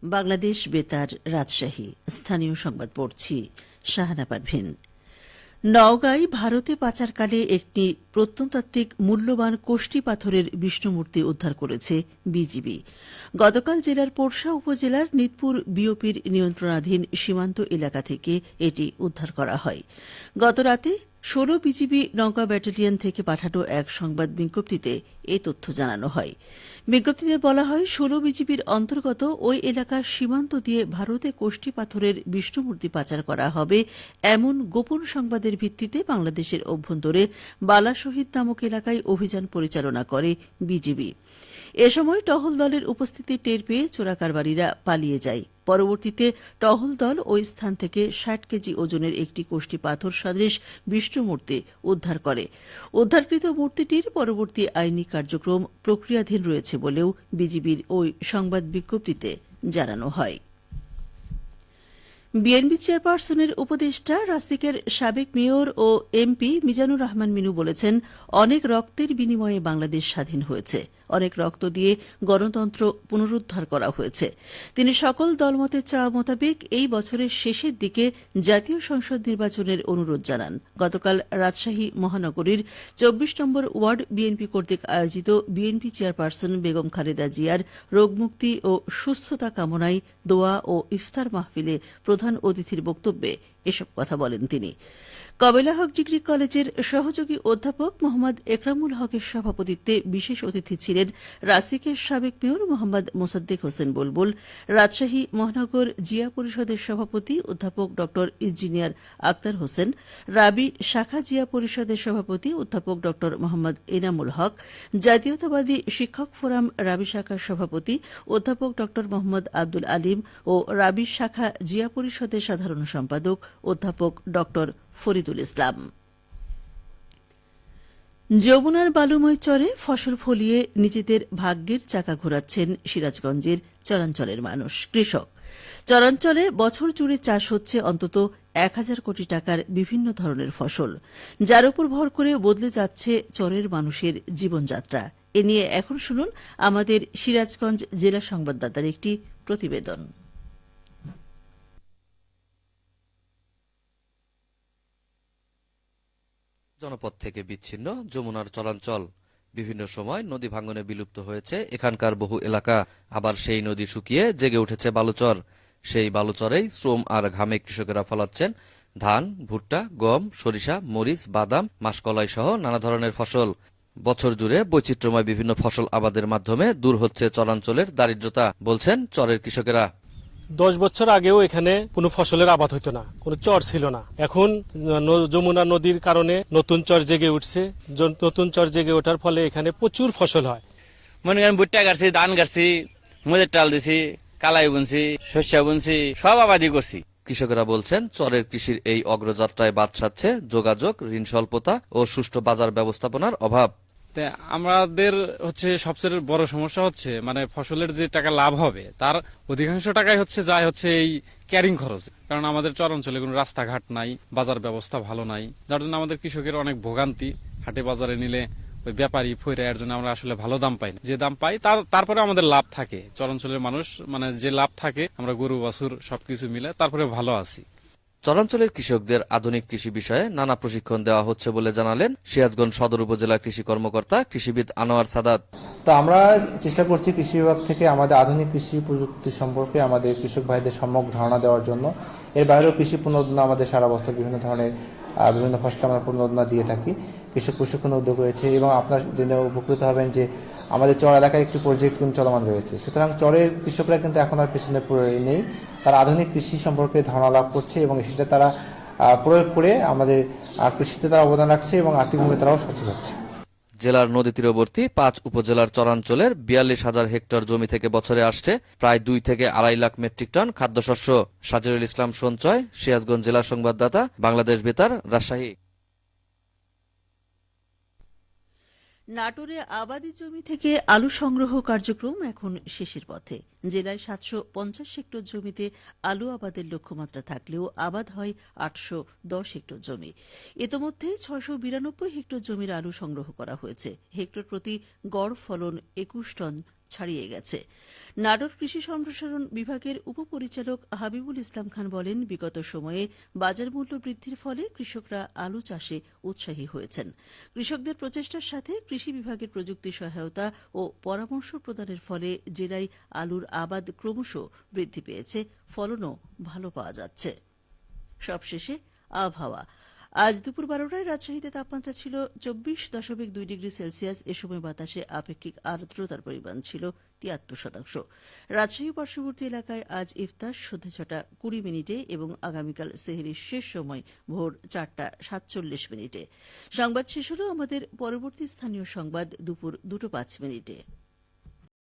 বাংলাদেশ বেতার, রাজশাহী। স্থানীয় সংবাদ পড়ছি শাহানা পারভিন। নওগাঁয় ভারতে পাচারকালে একটি প্রত্নতাত্ত্বিক মূল্যবান কোষ্ঠী পাথরের বিষ্ণুমূর্তি উদ্ধার করেছে বিজিবি। গতকাল জেলার পোরশা উপজেলার নিতপুর বিওপির নিয়ন্ত্রণাধীন সীমান্ত এলাকা থেকে এটি উদ্ধার করা হয়। গতরাতে ১৬ বিজিবি নওগাঁ ব্যাটালিয়ন থেকে পাঠানো এক সংবাদ বিজ্ঞপ্তিতে এ তথ্য জানানো হয়। বিজ্ঞপ্তিতে বলা হয়, ১৬ বিজিবির অন্তর্গত ওই এলাকার সীমান্ত দিয়ে ভারতে কোষ্ঠী পাথরের বিষ্ণুমূর্তি পাচার করা হবে এমন গোপন সংবাদের ভিত্তিতে বাংলাদেশের অভ্যন্তরে বালা শহীদ নামক এলাকায় অভিযান পরিচালনা করে বিজিবি। এ সময় টহল দলের উপস্থিতি টের পেয়ে চোরাকারবারীরা পালিয়ে যায়। পরবর্তীতে টহল দল ওই স্থান থেকে ৬০ কেজি ওজনের একটি কোষ্ঠী পাথর সদৃশ বিষ্ণুমূর্তি উদ্ধার করে। উদ্ধারকৃত মূর্তিটির পরবর্তী আইনি কার্যক্রম প্রক্রিয়াধীন রয়েছে বলেও বিজিবির ওই সংবাদ বিজ্ঞপ্তিতে জানানো হয়। বিএনপি চেয়ারপারসনের উপদেষ্টা রাসিকের সাবেক মেয়র ও এমপি মিজানুর রহমান মিনু বলেছেন, অনেক রক্তের বিনিময়ে বাংলাদেশ স্বাধীন হয়েছে, অনেক রক্ত দিয়ে গণতন্ত্র পুনরুদ্ধার করা হয়েছে। তিনি সকল দলমতের চাওয়া মোতাবেক এই বছরের শেষের দিকে জাতীয় সংসদ নির্বাচনের অনুরোধ জানান। গতকাল রাজশাহী মহানগরীর ২৪ নম্বর ওয়ার্ড বিএনপি কর্তৃক আয়োজিত বিএনপি চেয়ারপারসন বেগম খালেদা জিয়ার রোগমুক্তি ও সুস্থতা কামনায় দোয়া ও ইফতার মাহফিলে প্রধান অতিথির বক্তব্যে এসব কথা বলেন তিনি। কবেলা হক ডিগ্রি কলেজের সহযোগী অধ্যাপক মোহাম্মদ একরামুল হকের সভাপতিত্বে বিশেষ অতিথি ছিলেন রাসিকের সাবেক মেয়র মোহাম্মদ মোসাদ্দেক হোসেন বুলবুল, রাজশাহী মহানগর জিয়া পরিষদের সভাপতি অধ্যাপক ড ইঞ্জিনিয়ার আক্তার হোসেন, রাবি শাখা জিয়া পরিষদের সভাপতি অধ্যাপক ড মোহাম্মদ এনামুল হক, জাতীয়তাবাদী শিক্ষক ফোরাম রাবি শাখার সভাপতি অধ্যাপক ড মোহাম্মদ আব্দুল আলিম ও রাবি শাখা জিয়া পরিষদের সাধারণ সম্পাদক অধ্যাপক ড ফরিদুল ইসলাম। যমুনার বালুময় চরে ফসল ফলিয়ে নিজেদের ভাগ্যের চাকা ঘোরাচ্ছেন সিরাজগঞ্জের চরাঞ্চলের মানুষ, কৃষক। চরাঞ্চলে বছর জুড়ে চাষ হচ্ছে অন্তত ১,০০০ কোটি টাকার বিভিন্ন ধরনের ফসল, যার উপর ভর করে বদলে যাচ্ছে চরের মানুষের জীবনযাত্রা। এ নিয়ে এখন শুনুন আমাদের সিরাজগঞ্জ জেলা সংবাদদাতার একটি প্রতিবেদন। জনপদ থেকে বিচ্ছিন্ন যমুনার চরাঞ্চল বিভিন্ন সময় নদী ভাঙনে বিলুপ্ত হয়েছে এখানকার বহু এলাকা। আবার সেই নদী শুকিয়ে জেগে উঠেছে বালুচর। সেই বালুচরেই শ্রম আর ঘামে কৃষকেরা ফলাচ্ছেন ধান, ভুট্টা, গম, সরিষা, মরিচ, বাদাম, মাসকলাই সহ নানা ধরনের ফসল। বছর জুড়ে বৈচিত্র্যময় বিভিন্ন ফসল আবাদের মাধ্যমে দূর হচ্ছে চরাঞ্চলের দারিদ্রতা, বলছেন চরের কৃষকেরা। 10 বছর আগেও এখানে কোনো ফসলের আবাদ হতো না, কোনো চর ছিল না। এখন যমুনা নদীর কারণে নতুন চর জেগে উঠছে। নতুন চর জেগে ওঠার ফলে এখানে প্রচুর ফসল হয়। মনে করেন ভুট্টা গাড়ছি, ধান গাড়ছি, মুজের টাল দিছি, কালাই বুনছি, শস্য বুনছি, সব আবাদই করছি। কৃষকেরা বলছেন, চরের কৃষির এই অগ্রযাত্রায় বাদ সাধছে যোগাযোগ, ঋণ স্বল্পতা ও সুষ্ঠু বাজার ব্যবস্থাপনার অভাব। আমাদের সবচেয়ে বড় সমস্যা হচ্ছে ফসলের যে টাকা লাভ হবে তার অধিকাংশ টাকাই যায় এই ক্যারিং খরচ। কারণ আমাদের চরাঞ্চলে কোনো রাস্তাঘাট নাই, বাজার ব্যবস্থা ভালো নাই, যার জন্য আমাদের কৃষকের অনেক ভোগান্তি। হাটে বাজারে নিলে ওই ব্যাপারী ফইরা এর জন্য আমরা আসলে ভালো দাম পাই না। যে দাম পাই তারপরে আমাদের লাভ থাকে। চরাঞ্চলের মানুষ যে লাভ থাকে, আমরা গরু বাছুর সবকিছু মিলে তারপরে ভালো আছি। চরাঞ্চলের কৃষকদের আধুনিক কৃষি বিষয়ে নানা প্রশিক্ষণ দেওয়া হচ্ছে বলে জানালেন সিরাজগঞ্জ সদর উপজেলা কৃষি কর্মকর্তা কৃষিবিদ আনোয়ার সাদাত। তো আমরা চেষ্টা করছি কৃষি বিভাগ থেকে আমাদের আধুনিক কৃষি প্রযুক্তি সম্পর্কে আমাদের কৃষক ভাইদের সম্যক ধারণা দেওয়ার জন্য। এর বাইরেও কৃষি পুনরুদ্ধার আমাদের সারা বছর বিভিন্ন ধরনের বিভিন্ন ফসল আমরা পুনরুদ্ধার দিয়ে থাকি। কৃষক প্রশিক্ষণ উদ্যোগ রয়েছে এবং আপনার জেনে উপকৃত হবেন যে আমাদের চর এলাকায় একটি প্রজেক্ট কিন্তু চলমান রয়েছে। সুতরাং চরের কৃষকরা কিন্তু এখন আর পেছনে পড়ে নেই, তারা আধুনিক কৃষি সম্পর্কে ধারণা লাভ করছে এবং সেটা তারা প্রয়োগ করে আমাদের কৃষিতে তারা অবদান রাখছে এবং আর্থিকভাবে তারাও সচ্ছল হচ্ছে। জেলার নদী তীরবর্তী 5 উপজেলার চরাঞ্চলের ৪২,০০০ হেক্টর জমি থেকে বছরে আসছে প্রায় 2 থেকে 2.5 লাখ মেট্রিক টন খাদ্যশস্য। সাজিরুল ইসলাম সঞ্চয়, সিরাজগঞ্জ জেলা সংবাদদাতা, বাংলাদেশ বেতার, রাজশাহী। নাটোরে আবাদি জমি থেকে আলু সংগ্রহ কার্যক্রম এখন শেষের পথে। জেলায় 750 হেক্টর জমিতে আলু আবাদের লক্ষ্যমাত্রা থাকলেও আবাদ হয় 810 হেক্টর জমি। ইতোমধ্যে 692 হেক্টর জমির আলু সংগ্রহ করা হয়েছে। হেক্টর প্রতি গড় ফলন 21 টন ছাড়িয়ে গেছে। নাটোর কৃষি সম্প্রসারণ বিভাগের উপপরিচালক হাবিবুল ইসলাম খান বলেন, বিগত সময়ে বাজার মূল্য বৃদ্ধির ফলে কৃষকরা আলু চাষে উৎসাহী হয়েছেন। কৃষকদের প্রচেষ্টার সাথে কৃষি বিভাগের প্রযুক্তি সহায়তা ও পরামর্শ প্রদানের ফলে জেলায় আলুর আবাদ ক্রমশ বৃদ্ধি পেয়েছে, ফলনও ভালো পাওয়া যাচ্ছে। সবশেষে আবহাওয়া। আজ দুপুর 12টায় রাজশাহীতে তাপমাত্রা ছিল 24.2 ডিগ্রি সেলসিয়াস। এ সময় বাতাসে আপেক্ষিক আর্দ্রতার পরিমাণ ছিল 73%। রাজশাহী পার্শ্ববর্তী এলাকায় আজ ইফতার সন্ধ্যে 6টা 20 মিনিটে এবং আগামীকাল সেহরির শেষ সময় ভোর 4টা 47 মিনিটে। সংবাদ শেষ হল। আমাদের পরবর্তী স্থানীয় সংবাদ দুপুর 2টা 5 মিনিটে।